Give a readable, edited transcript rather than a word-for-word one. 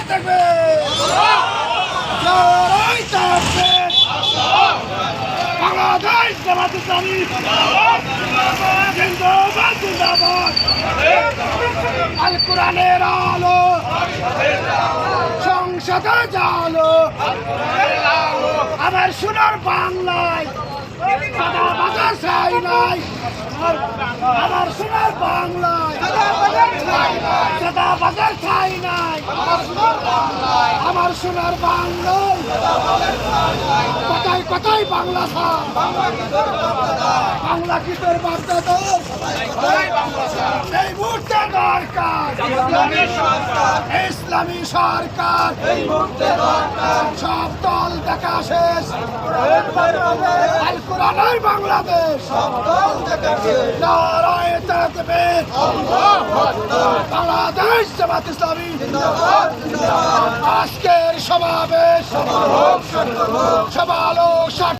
থাকবে নারায়ে তাকবীর বাংলাদেশ জামাত ইসলামী জিন্দাবাদ জিন্দাবাদ আল কোরআনের আলো সংসদে জালো আমার সোনার বাংলায় সাদা বাজার চাই নাই আমার সোনার বাংলায় সাদা বাজার চাই নাই আমার সোনার বাংলায় কথায় কথায় বাংলা থাক বাংলা কি তোর বাগদাদ এই মুহূর্তে দরকার ইসলামী সরকার সব দল দেখা শেষ আল কোরআনের বাংলাদেশ নারায়ে তাকবীর বাংলাদেশ জামাত ইসলামী আজকের সমাবেশ